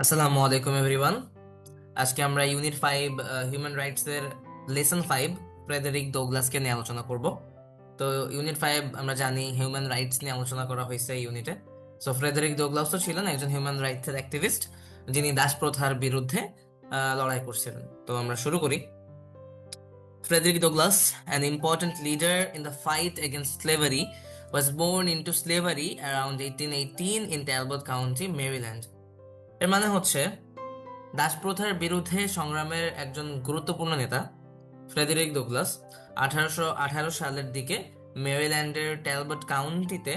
আসসালামু আলাইকুম এভরিওয়ান। আজকে আমরা ইউনিট 5 হিউম্যান রাইটস এর লেসন 5 ফ্রেডেরিক ডোগলাসকে নিয়ে আলোচনা করব। তো ইউনিট 5 আমরা জানি হিউম্যান রাইটস নিয়ে আলোচনা করা হয়েছে এই ইউনিটে। সো ফ্রেডেরিক ডোগলাস তো ছিলেন একজন হিউম্যান রাইটস এর অ্যাক্টিভিস্ট, যিনি দাস প্রথার বিরুদ্ধে লড়াই করছিলেন। তো আমরা শুরু করি। Frederick Douglass, an important leader in the fight against slavery, was born into slavery around 1818 in Talbot County, Maryland. এর মানে হচ্ছে দাসপ্রথার বিরুদ্ধে সংগ্রামের একজন গুরুত্বপূর্ণ নেতা ফ্রেডেরিক ডুগলাস 1818 সালের দিকে মেরিল্যান্ডের ট্যালবট কাউন্টিতে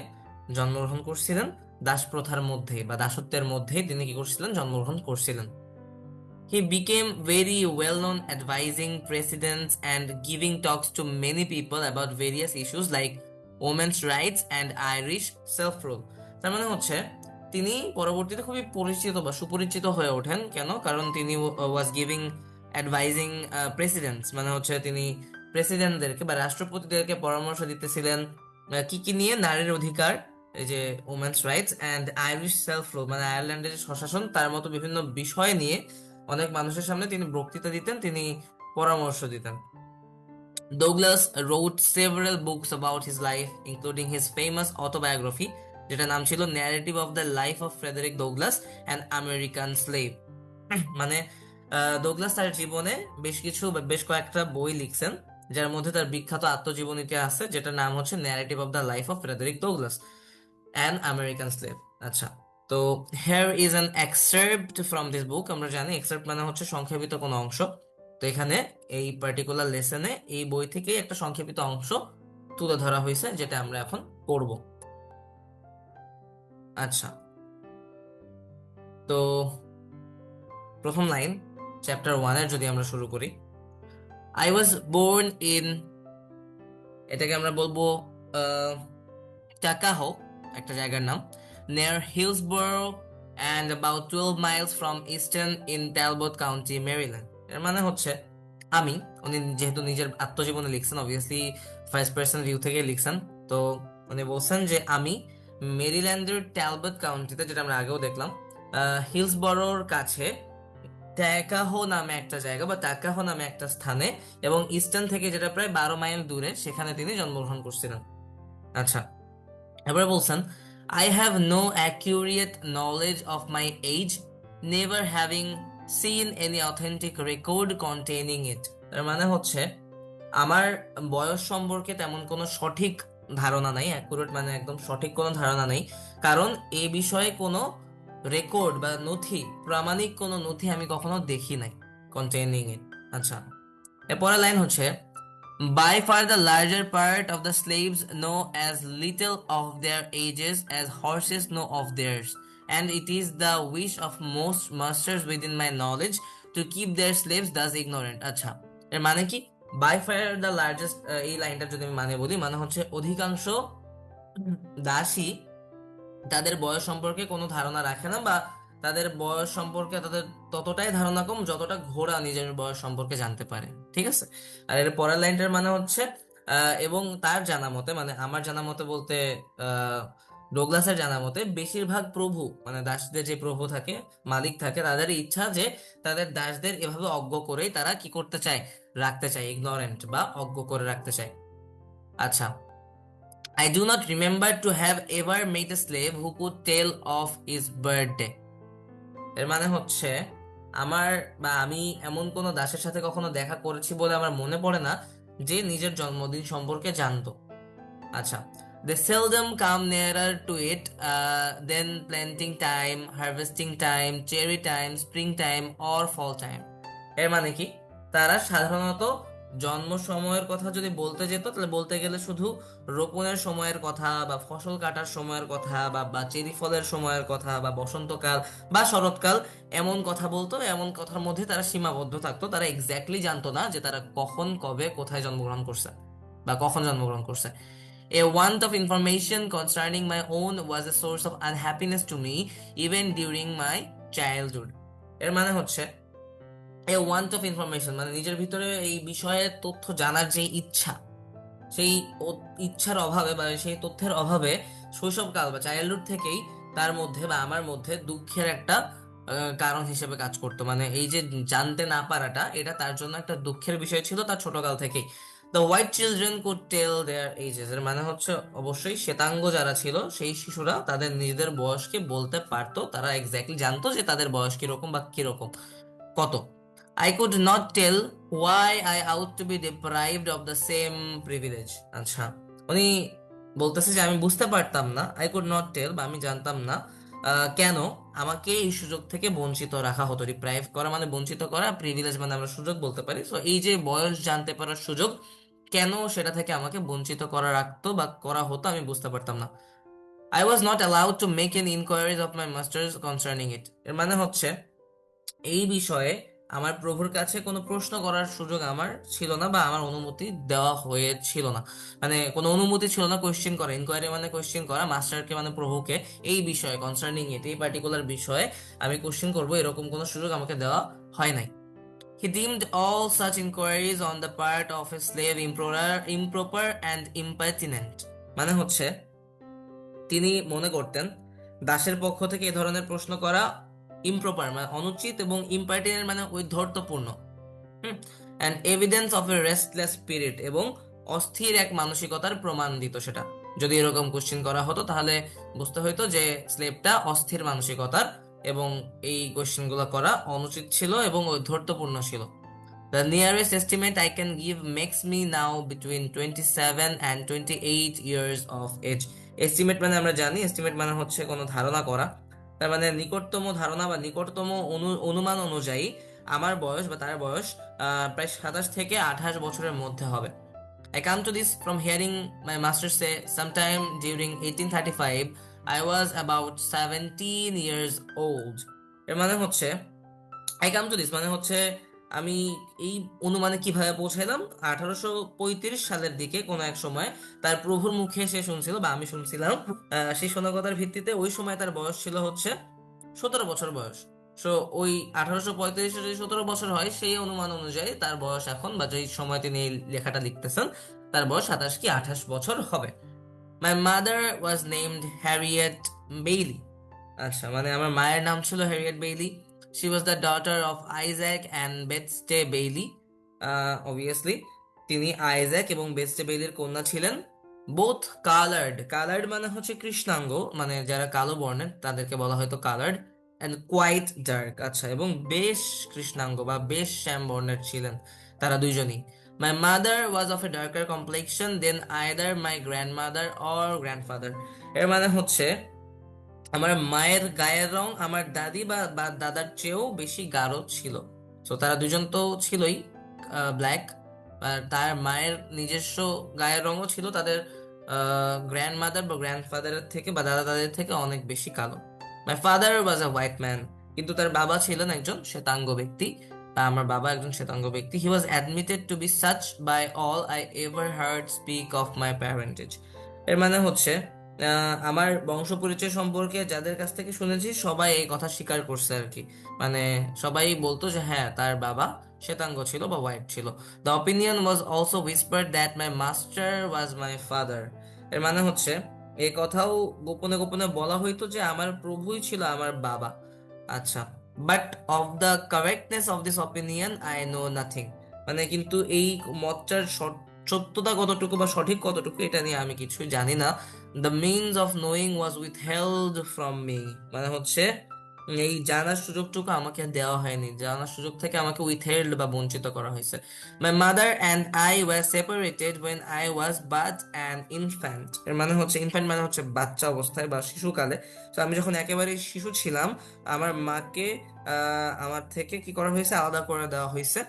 জন্মগ্রহণ করছিলেন। দাসপ্রথার মধ্যে বা দাসত্বের মধ্যে তিনি কি করছিলেন? জন্মগ্রহণ করছিলেন। He became very well known advising presidents and giving talks to many people about various issues like women's rights and Irish self-rule. তার মানে হচ্ছে তিনি পরবর্তীতে খুবই পরিচিত বা সুপরিচিত হয়ে ওঠেন। কেন? কারণ তিনি ওয়াজ গিভিং অ্যাডভাইজিং প্রেসিডেন্টস, মানে হচ্ছে তিনি প্রেসিডেন্টদেরকে বা রাষ্ট্রপতিদেরকে পরামর্শ দিতেছিলেন কি কি নিয়ে? নারীর অধিকার, এই যে women's rights, and Irish self rule, মানে আয়ারল্যান্ডের যে স্বশাসন, তার মতো বিভিন্ন বিষয় নিয়ে অনেক মানুষের সামনে তিনি বক্তৃতা দিতেন, তিনি পরামর্শ দিতেন। Douglas wrote several books about his life, including his famous autobiography, যেটা নাম ছিল narrative of the life of Frederick Douglass an American slave. মানে ডোগলাস তার জীবনে বেশ কয়েকটা বই লিখছেন, যার মধ্যে তার বিখ্যাত আত্মজীবনীটি আছে, যেটার নাম হচ্ছে narrative of the life of Frederick Douglass an American slave. আচ্ছা, তো here is an excerpt from this book. আমরা জানি এক্সার্প্ট মানে হচ্ছে সংক্ষেপিত কোনো অংশ। তো এখানে এই পার্টিকুলার লেসনে এই বই থেকে একটা সংক্ষেপিত অংশ তুলে ধরা হয়েছে, যেটা আমরা এখন পড়ব। আচ্ছা, তো প্রথম লাইন চ্যাপ্টার 1 এর যদি আমরা শুরু করি, আই ওয়াজ বোর্ন ইন, এটাকে আমরা বলবো টাকাহো, একটা জায়গার নাম, near Hillsborough and about 12 miles from Easton in Talbot County, Maryland। এর মানে হচ্ছে আমি, উনি যেহেতু নিজের আত্মজীবনে লিখছেন, অবভিয়াসলি ফার্স্ট পার্সন ভিউ থেকে লিখছেন, তো উনি বলছেন যে আমি মেরিল্যান্ডের ট্যালবট কাউন্টিতে, যেটা আমরা আগেও দেখলাম, হিলসবরোর কাছে ট্যাকাহো নামে একটা জায়গা বা টাকাহো নামে একটা স্থানে, এবং ইস্টার্ন থেকে যেটা প্রায় 12 মাইল দূরে, সেখানে তিনি জন্মগ্রহণ করছিলেন। আচ্ছা, এবার বলছেন, I have no accurate knowledge of my age, never having seen any authentic record containing it। তার মানে হচ্ছে আমার বয়স সম্পর্কে তেমন কোনো সঠিক ধারণা নাই, অ্যাকুরেট মানে একদম সঠিক কোনো ধারণা নেই, কারণ এ বিষয়ে কোনো রেকর্ড বা নথি, প্রামাণিক কোনো নথি আমি কখনো দেখি নাই, কন্টেইনিং ইট। আচ্ছা, এরপরের লাইন হচ্ছে, by far the larger part of the slaves know as little of their ages as horses know of theirs, and it is the wish of most masters within my knowledge to keep their slaves thus ignorant। আচ্ছা, এর মানে কি? By far the largest, এই লাইনটা যদি আমি মানে বলি, মানে হচ্ছে অধিকাংশ দাসী তাদের বয়স সম্পর্কে কোনো ধারণা রাখে না, বা তাদের বয়স সম্পর্কে তাদের ততটাই ধারণা কম যতটা ঘোড়া নিজের বয়স সম্পর্কে জানতে পারে। ঠিক আছে। আর এর পরের লাইনটার মানে হচ্ছে এবং তার জানা মতে, মানে আমার জানা মতে বলতে আহ ডোগলাসের জানা মতে, বেশিরভাগ প্রভু, মানে দাসদের যে প্রভু থাকে, মালিক থাকে, তাদের ইচ্ছা যে তাদের দাসদের এভাবে অজ্ঞ করেই তারা কি করতে চায়? রাখতে চায়, ইগনোরেন্ট বা অজ্ঞ করে রাখতে চায়। আচ্ছা, I do not remember to have ever met a slave who could tell of his birthday। এর মানে হচ্ছে আমার বা আমি এমন কোনো দাসের সাথে কখনো দেখা করেছি বলে আমার মনে পড়ে না যে নিজের জন্মদিন সম্পর্কে জানতো। আচ্ছা, they seldom come nearer to it than planting time, harvesting time, cherry time, spring time or fall time। এর মানে কি? তারা সাধারণত জন্ম সময়ের কথা যদি বলতে যেত, তাহলে বলতে গেলে শুধু রোপণের সময়ের কথা বা ফসল কাটার সময়ের কথা বা চেরি ফলের সময়ের কথা বা বসন্তকাল বা শরৎকাল, এমন কথা বলতো। এমন কথার মধ্যে তারা সীমাবদ্ধ থাকতো, তারা এক্স্যাক্টলি জানতো না যে তারা কখন, কবে, কোথায় জন্মগ্রহণ করছে বা কখন জন্মগ্রহণ করছে। A want of information concerning my own was a source of unhappiness to me even during my childhood। এর মানে হচ্ছে এ ওয়ান্ট অফ ইনফরমেশন মানে নিজের ভিতরে এই বিষয়ে তথ্য জানার যে ইচ্ছা, সেই ইচ্ছার অভাবে বা সেই তথ্যের অভাবে শৈশবকাল বা চাইল্ডহুড থেকেই তার মধ্যে বা আমার মধ্যে দুঃখের একটা কারণ হিসেবে কাজ করতো। মানে এই যে জানতে না পারাটা, এটা তার জন্য একটা দুঃখের বিষয় ছিল তার ছোটকাল থেকেই। The white children could tell their ages, এর মানে হচ্ছে অবশ্যই শ্বেতাঙ্গ যারা ছিল সেই শিশুরা তাদের নিজেদের বয়সকে বলতে পারতো, তারা এক্স্যাক্টলি জানতো যে তাদের বয়স কিরকম বা কিরকম কত। I could not tell why I ought to be deprived of the same privilege. আচ্ছা, উনি বলতেছে যে আমি বুঝতে পারতাম না, আই কুড নট টেল বা আমি জানতাম না কেন আমাকে এই সুযোগ থেকে বঞ্চিত রাখা হতো। ডিপ্রাইভ করা মানে বঞ্চিত করা, প্রিভিলেজ মানে আমরা সুযোগ বলতে পারি। তো এই যে বয়স জানতে পারার সুযোগ, কেন সেটা থেকে আমাকে বঞ্চিত করা রাখতো বা করা হতো আমি বুঝতে পারতাম না। I was not allowed to make an inquiries of my masters concerning it, এর মানে হচ্ছে এই বিষয়ে আমার প্রভুর কাছে কোনো প্রশ্ন করার সুযোগ আমার ছিল না বা আমার অনুমতি দেওয়া হয়েছিল না। মানে কোনো অনুমতি ছিল না কোয়েশ্চেন করা, ইনকোয়ারি মানে কোয়েশ্চেন করা, মাস্টারকে মানে প্রভুকে এই বিষয়ে কনসার্নিং ইট, এই পার্টিকুলার বিষয়ে আমি কোয়েশ্চেন করবো এরকম কোনো সুযোগ আমাকে দেওয়া হয় নাই। He deemed all such inquiries on the part of a slave improper and impertinent, মানে হচ্ছে তিনি মনে করতেন দাসের পক্ষ থেকে এ ধরনের প্রশ্ন করা ইমপ্রপার মানে অনুচিত, এবং ইম্পার্টিনেন্ট মানে ঔদ্ধত্যপূর্ণ। And evidence of a restless spirit, এবং অস্থির এক মানসিকতার প্রমাণ দিত সেটা। যদি এরকম কোশ্চেন করা হতো তাহলে বুঝতে হইতো যে স্লেভটা অস্থির মানসিকতার, এবং এই কোশ্চেনগুলো করা অনুচিত ছিল এবং ঔদ্ধত্যপূর্ণ ছিল। The nearest estimate I can give makes me now between 27 and 28 years of age. Estimate মানে আমরা জানি, এস্টিমেট মানে হচ্ছে কোনো ধারণা করা। তার মানে নিকটতম ধারণা বা নিকটতম অনুমান অনুযায়ী আমার বয়স বা তার বয়স প্রায় 27 থেকে 28 বছরের মধ্যে হবে। I come to this from hearing my master say sometime during 1835 I was about 17 years old. এর মানে হচ্ছে আই কাম টু দিস মানে হচ্ছে আমি এই অনুমানে কিভাবে পৌঁছাইলাম, 1835 সালের দিকে কোনো এক সময় তার প্রভুর মুখে সে শুনছিল বা আমি শুনছিলাম। সেই শোনা কথার ভিত্তিতে ওই সময় তার বয়স ছিল হচ্ছে 17 বছর বয়স। সো ওই 1835 যদি 17 বছর হয়, সেই অনুমান অনুযায়ী তার বয়স এখন বা যেই সময় তিনি এই লেখাটা লিখতেছেন তার বয়স 27 কি 28 বছর হবে। My mother was named Harriet Bailey. আচ্ছা, মানে আমার মায়ের নাম ছিল Harriet Bailey. She was the daughter of Isaac and Betsey Bailey. Obviously তিনি আইজ্যাক এবং বেথস্টে বেইলির কন্যা ছিলেন। বোথ কালার্ড, কালার্ড মানে হচ্ছে কৃষ্ণাঙ্গ, মানে যারা কালো বর্ণের তাদেরকে বলা হয়তো কালার্ড। অ্যান্ড কোয়াইট ডার্ক, আচ্ছা, এবং বেশ কৃষ্ণাঙ্গ বা বেশ শ্যাম বর্ণের ছিলেন তারা দুইজনই। My mother was of a darker complexion than either my grandmother or grandfather. এর মানে হচ্ছে আমার মায়ের গায়ের রং আমার দাদি বা বা দাদার চেয়েও বেশি গাঢ় ছিল। তো তারা দুজন তো ছিলই ব্ল্যাক, আর তার মায়ের নিজস্ব গায়ের রঙও ছিল তাদের গ্র্যান্ডমাদার বা গ্র্যান্ডফাদারের থেকে বা দাদা দাদের থেকে অনেক বেশি কালো। My father was a white man, কিন্তু তার বাবা ছিলেন একজন শ্বেতাঙ্গ ব্যক্তি, বা আমার বাবা একজন শ্বেতাঙ্গ ব্যক্তি। He was admitted to be such by all I ever heard speak of my parentage. এর মানে হচ্ছে আমার বংশ পরিচয় সম্পর্কে যাদের কাছ থেকে শুনেছি সবাই এই কথা স্বীকার করছে আর কি। মানে সবাই বলতো যে হ্যাঁ তার বাবা শ্বেতাঙ্গ ছিল বা হোয়াইট ছিল। The opinion was also whispered that my master was my father. এর মানে হচ্ছে এই কথাও গোপনে গোপনে বলা হইতো যে আমার প্রভুই ছিল আমার বাবা। আচ্ছা, but of the correctness of this opinion I know nothing. মানে কিন্তু এই মতটার সত্যতা কতটুকু বা সঠিক কতটুকু এটা নিয়ে আমি কিছুই জানি না। The means of knowing was withheld from me, মানে হচ্ছে এই জানার সুযোগটুকু আমাকে দেওয়া হয়নি, জানার সুযোগ থেকে আমাকে উইথহেল্ড বা বঞ্চিত করা হয়েছে। My mother and I were separated when I was but an infant. এর মানে হচ্ছে ইনফ্যান্ট মানে হচ্ছে বাচ্চা অবস্থায় বা শিশুকালে। তো আমি যখন একেবারে শিশু ছিলাম আমার মাকে আমার থেকে কি করা হয়েছে, আলাদা করে দেওয়া হয়েছে।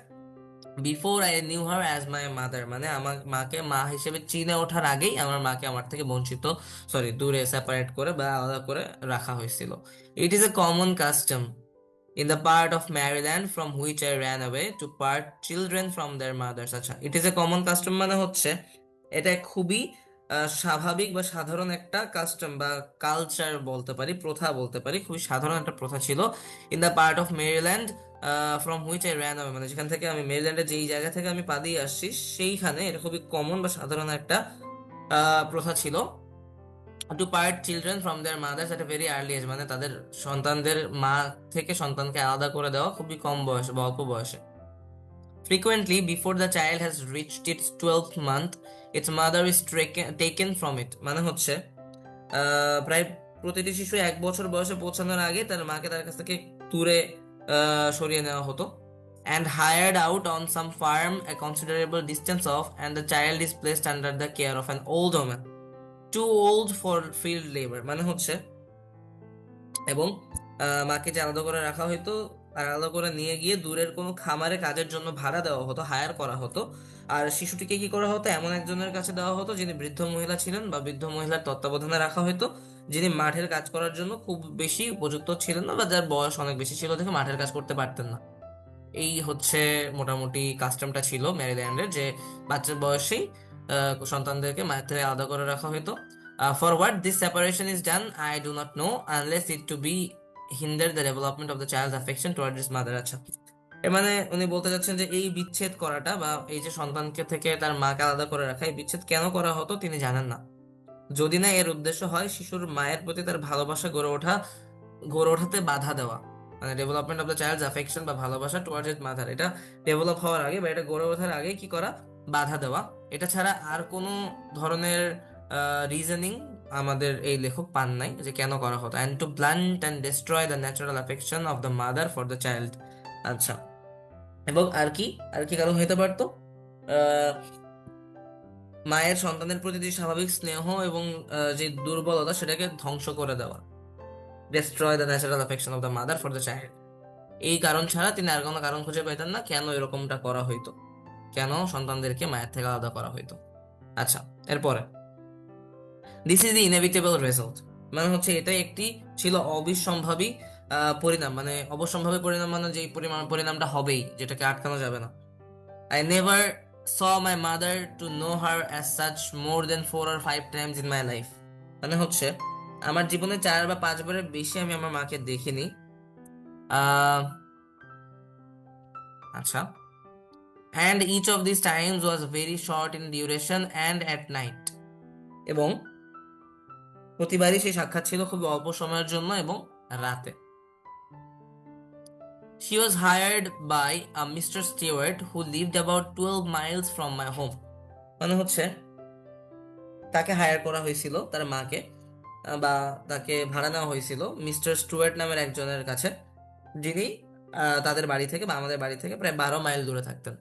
Before I knew her as my mother, মানে আমার মাকে মা হিসেবে চিনে ওঠার আগেই আমার মাকে আমার থেকে বঞ্চিত, সরি দূরে সেপারেট করে বা আলাদা করে রাখা হয়েছিল। It is a common custom in the part of Maryland from which I ran away to part children from their mothers. আচ্ছা, it is a common custom মানে হচ্ছে এটা খুবই স্বাভাবিক বা সাধারণ একটা কাস্টম বা কালচার বলতে পারি, প্রথা বলতে পারি, খুবই সাধারণ একটা প্রথা ছিল। In the part of Maryland from which I ran away, মানে যেখান থেকে আমি মেরিল্যান্ডের যেই জায়গা থেকে আমি পালিয়ে আসছি সেইখানে এটা খুবই কমন বা সাধারণ একটা প্রথা ছিল। To part children from their mothers at a very early age, মানে তাদের সন্তানদের মা থেকে সন্তানকে আলাদা করে দেওয়া খুবই কম বয়সে বা অল্প বয়সে। Frequently, before the child has reached its 12th month, its mother is taken from it. মানে হচ্ছে প্রায় প্রতিটি শিশু 1 বছর বয়সে পৌঁছানোর আগে তার মাকে তার কাছ থেকে দূরে সরিয়ে নেওয়া হতো, and hired out on some farm a considerable distance off, and the child is placed under the care of an old woman too old for field labor. মানে হচ্ছে এবং মাকে যে আলাদা করে রাখা হতো আর আলাদা করে নিয়ে গিয়ে দূরের কোনো খামারে কাজের জন্য ভাড়া দেওয়া হতো, হায়ার করা হতো। আর শিশুটিকে কি করা হতো, এমন একজনের কাছে দেওয়া হতো যিনি বৃদ্ধ মহিলা ছিলেন বা বৃদ্ধ মহিলার তত্ত্বাবধানে রাখা হতো, যিনি মাঠের কাজ করার জন্য খুব বেশি উপযুক্ত ছিলেন না বা যার বয়স অনেক বেশি ছিল দেখে মাঠের কাজ করতে পারতেন না। এই হচ্ছে মোটামুটি কাস্টমটা ছিল ম্যারিল্যান্ডের, যে বাচ্চার বয়সেই সন্তানদেরকে মায়ের থেকে আলাদা করে রাখা হতো। For what this separation is done I do not know, unless it to be hinder the development of the child affection toward this mother. আচ্ছা, এর মানে উনি বলতে চাচ্ছেন যে এই বিচ্ছেদ করাটা বা এই যে সন্তানকে থেকে তার মাকে আলাদা করে রাখা, এই বিচ্ছেদ কেন করা হতো তিনি জানেন না, যদি না এর উদ্দেশ্য হয় শিশুর মায়ের প্রতি তার ভালোবাসা গড়ে ওঠাতে বাধা দেওয়া। মানে development of the child's affection বা ভালোবাসা টুয়ার্ডস ইট মাদার, এটা ডেভেলপ হওয়ার আগে বা এটা গড়ে ওঠার আগে কি করা, বাধা দেওয়া। এটা ছাড়া আর কোনো ধরনের রিজনিং আমাদের এই লেখক পান নাই যে কেন করা হতো। And to blunt and destroy the natural affection of the mother for the child. আচ্ছা, এবং আর কি কারণ হইতে পারতো, আহ মায়ের সন্তানের প্রতি যে স্বাভাবিক স্নেহ এবং যে দুর্বলতা সেটাকে ধ্বংস করে দেওয়া, destroy the natural affection of the mother for the child. এই কারণ ছাড়া তিনি আর কোনো কারণ খুঁজে পেতেন না কেন এরকমটা করা হইতো, কেন সন্তানদেরকে মায়ের থেকে আলাদা করা হইতো। আচ্ছা, এরপরে this is the inevitable result, মানে হচ্ছে এটাই একটি ছিল অবিসম্ভাবী পরিণাম, মানে অবশ্যম্ভাবী পরিণাম, মানে যে পরিণামটা হবেই, যেটাকে আটকানো যাবে না। I never saw my mother to know her as such more than 4 or 5 times in my life. মানে হচ্ছে আমার জীবনে 4 বা 5 বারের বেশি আমি আমার মাকে দেখিনি। আহ আচ্ছা, and each of these times was very short in duration and at night. এবং প্রতিবারই সেই সাক্ষাৎ ছিল খুব অল্প সময়ের জন্য এবং রাতে। She was hired by a Mr. Stewart who lived about 12 miles from my home. মানে হচ্ছে তাকে হায়ার করা হয়েছিল তার মাকে, বা তাকে ভাড়া নেওয়া হয়েছিল মিস্টার স্টুয়ার্ট নামের একজনের কাছে, যিনি তাদের বাড়ি থেকে বা আমাদের বাড়ি থেকে প্রায় 12 মাইল দূরে থাকতেন।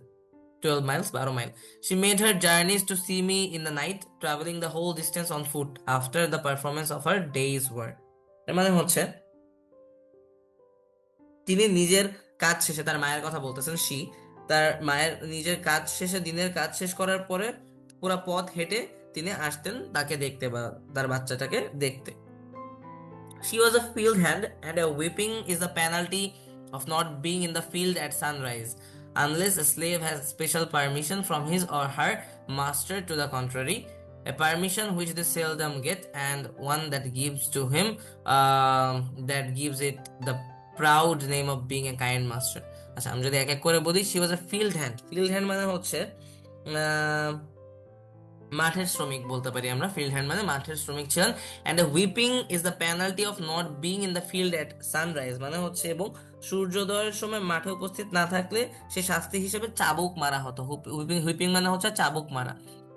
12 Miles, 12 mile. She made her journeys to see me in the night, traveling the whole distance on foot after the performance of her day's work. এর মানে হচ্ছে তিনি নিজের কাজ শেষে, তার মায়ের কথা বলতেছেন, তার মায়ের নিজের কাজ শেষে, দিনের কাজ শেষ করার পরে পুরো পথ হেঁটে তিনি আসতেন তাকে দেখতে বা তার বাচ্চাটাকে দেখতে। She was a field hand, and a whipping is a penalty of not being in the field at sunrise, unless a slave has special permission from his or her master to the contrary, a permission which they seldom get, and one that gives to him, that gives it the proud name of being a kind master. আচ্ছা, আমি যদি এক এক করে বলি, she was a field hand. field hand মানে হচ্ছে মাঠের শ্রমিক বলতে পারি আমরা, ফিল্ড হ্যান্ড মানে মাঠের শ্রমিক ছিলেন। And the whipping is the penalty of not being in the field at sunrise, মানে হচ্ছে এবং সূর্যোদয়ের সময় মাঠে উপস্থিত না থাকলে সে শাস্তি হিসেবে চাবুক মারা হতো। হুইপিং হুইপিং মানে হচ্ছে চাবুক মারা।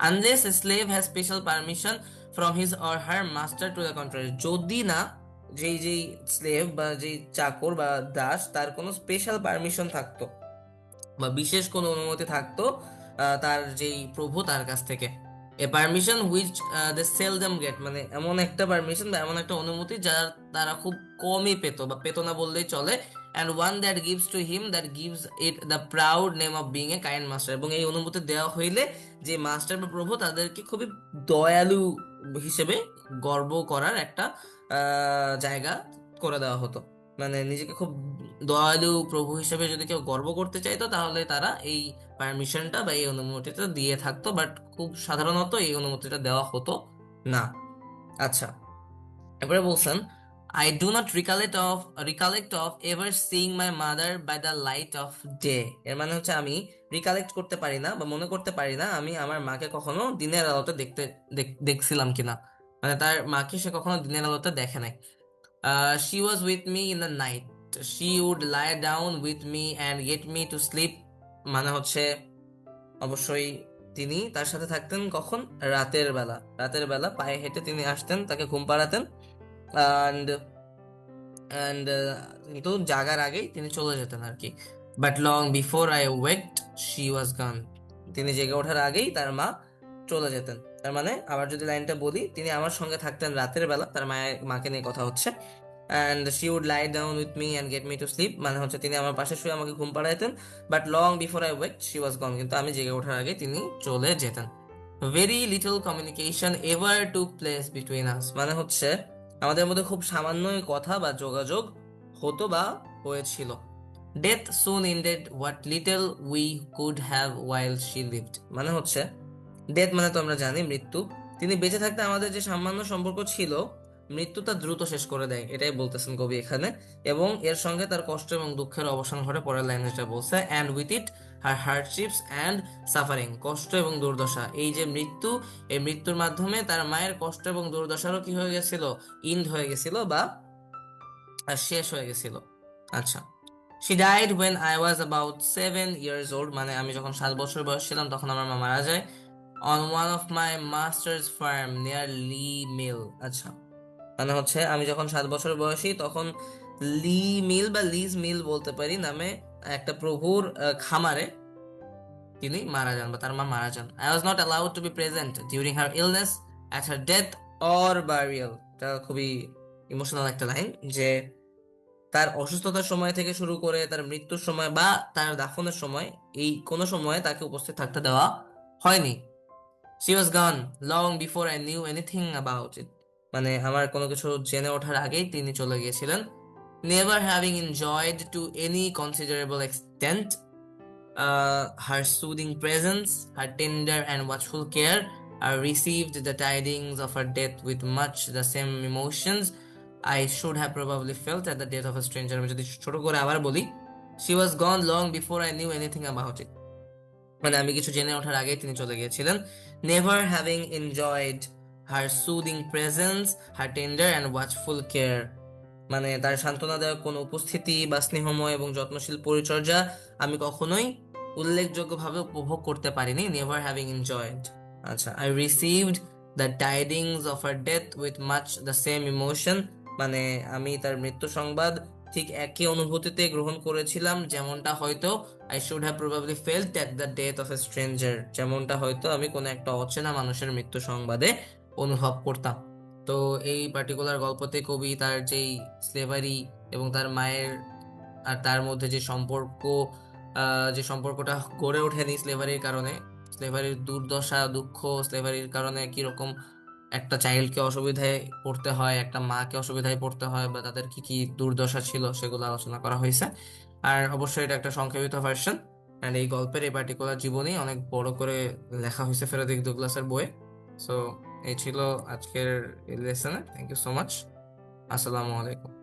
Unless A slave has special permission from his or her master to the contrary, যদি না যেই স্লেভ বা যেই চাকর বা দাস তার কোনো স্পেশাল পারমিশন থাকতো বা বিশেষ কোনো অনুমতি থাকতো তার যেই প্রভু তার কাছ থেকে। A permission which they seldom get, মানে এমন একটা পারমিশন বা এমন একটা অনুমতি যার তারা খুব কমই পেতো বা পেতো না বললেই চলে। And one that gives to him that gives it the proud name of being a kind master, এবং এই অনুমতি দেওয়া হইলে যে মাস্টার বা প্রভু তাদেরকে খুবই দয়ালু হিসেবে গর্ব করার একটা জায়গা করে দেওয়া হতো। মানে নিজেকে খুব দয়ালু প্রভু হিসেবে যদি কেউ গর্ব করতে চাইতো তাহলে তারা এই পারমিশনটা বা এই অনুমতিটা দিয়ে থাকতো, বাট খুব সাধারণত এই অনুমতিটা দেওয়া হতো না। আচ্ছা, এবারে বলছেন, I do not recollect of ever seeing my mother by the light of day. এর মানে হচ্ছে আমি রিকালেক্ট করতে পারি না বা মনে করতে পারি না আমি আমার মাকে কখনো দিনের আলোতে দেখছিলাম কিনা। মানে তার মাকে সে কখনো দিনের আলোতে দেখে নাই। She was with me in the night, she would lie down with me and get me to sleep. মানে হচ্ছে অবশ্যই তিনি তার সাথে থাকতেন কখন? রাতের বেলা। রাতের বেলা পায়ে হেঁটে তিনি আসতেন, তাকে ঘুম পাড়াতেন, অ্যান্ড অ্যান্ড কিন্তু জাগার আগেই তিনি চলে যেতেন আর কি। But long before I waked she was gone. তিনি জেগে ওঠার আগেই তার মা চলে যেতেন। তার মানে আবার যদি লাইনটা বলি, তিনি আমার সঙ্গে থাকতেন রাতের বেলা, তার মাকে নিয়ে কথা হচ্ছে। And she would lie down with me and get me to sleep, মানে হচ্ছে তিনি আমার পাশে শুয়ে আমাকে ঘুম পাড়াইতেন। But long before I waked she was gone, কিন্তু আমি জেগে ওঠার আগে তিনি চলে যেতেন। Very little communication ever took place between us, মানে হচ্ছে আমাদের মধ্যে খুব সামান্যই কথা বা যোগাযোগ হতো বা হয়েছিল। Death soon ended what little we could have while she lived, মানে হচ্ছে ডেথ মানে তো আমরা জানি মৃত্যু। তিনি বেঁচে থাকতে আমাদের যে সামান্য সম্পর্ক ছিল, মৃত্যু তা দ্রুত শেষ করে দেয়, এটাই বলতেছেন কবি এখানে। এবং এর সঙ্গে তার কষ্ট এবং দুঃখের অবসান ঘটে, পরের লাইনে যেটা বলছে, and with it her hardships and suffering, কষ্ট এবং দুর্দশা। এই যে মৃত্যু, এই মৃত্যুর মাধ্যমে তার মায়ের কষ্ট এবং দুর্দশারও কি হয়ে গেছিল? ইন্ড হয়ে গেছিল বা শেষ হয়ে গেছিল। আচ্ছা, she died when I was about 7 years old, মানে আমি যখন 7 বছর বয়স ছিলাম তখন আমার মা মারা যায়। On one of my master's farm near Lee Mill. আচ্ছা, মানে হচ্ছে আমি যখন 7 বছর বয়সী তখন লি মিল বা লিজ মিল বলতে পারি নামে একটা প্রভুর খামারে তিনি মারা যান বা তার মা মারা যান। I was not allowed two B present during her illness, at her death or burial. এটা খুবই ইমোশনাল একটা লাইন, যে তার অসুস্থতার সময় থেকে শুরু করে তার মৃত্যুর সময় বা তার দাফনের সময়, এই কোনো সময়ে তাকে উপস্থিত থাকতে দেওয়া হয়নি। She was gone long before I knew anything about it, মানে আমার কোনো কিছু জেনে ওঠার আগেই তিনি চলে গিয়েছিলেন। Never having enjoyed to any considerable extent her soothing presence, her tender and watchful care, I received the tidings of her death with much the same emotions I should have probably felt at the death of a stranger. আমি যদি ছোট করে আবার বলি, she was gone long before I knew anything about it, মানে আমি কিছু জেনে ওঠার আগেই তিনি চলে গিয়েছিলেন। Never having enjoyed her soothing presence, her tender and watchful care, মানে তার সান্ত্বনাদায়ক কোনো উপস্থিতি বা স্নেহময় এবং যত্নশীল পরিচর্যা আমি কখনোই উল্লেখযোগ্যভাবে উপভোগ করতে পারিনি। Never having enjoyed. আচ্ছা, I received the tidings of her death with much the same emotion, মানে আমি তার মৃত্যু সংবাদ ঠিক একই অনুভূতিতে গ্রহণ করেছিলাম, যেমনটা হয়তো I should have probably felt at the death of a stranger, যেমনটা হয়তো আমি কোনো একটা অচেনা মানুষের মৃত্যু সংবাদে অনুভব করতাম। তো এই পার্টিকুলার গল্পতে কবি তার যেই স্লেভারি এবং তার মায়ের আর তার মধ্যে যে সম্পর্ক, যে সম্পর্কটা গড়ে ওঠেনি স্লেভারির কারণে, স্লেভারির দুর্দশা দুঃখ, স্লেভারির কারণে কিরকম একটা চাইল্ডকে অসুবিধায় পড়তে হয়, একটা মাকে অসুবিধায় পড়তে হয়, বা তাদের কি কি দুর্দশা ছিল সেগুলো আলোচনা করা হয়েছে। আর অবশ্যই এটা একটা সংক্ষেপিত ভার্সন, অ্যান্ড এই গল্পের এই পার্টিকুলার জীবনী অনেক বড় করে লেখা হয়েছে ফ্রেডরিক ডুগ্লাসের বইয়ে। সো এই ছিল আজকের লেসনে। Thank you so much. আসসালামু আলাইকুম।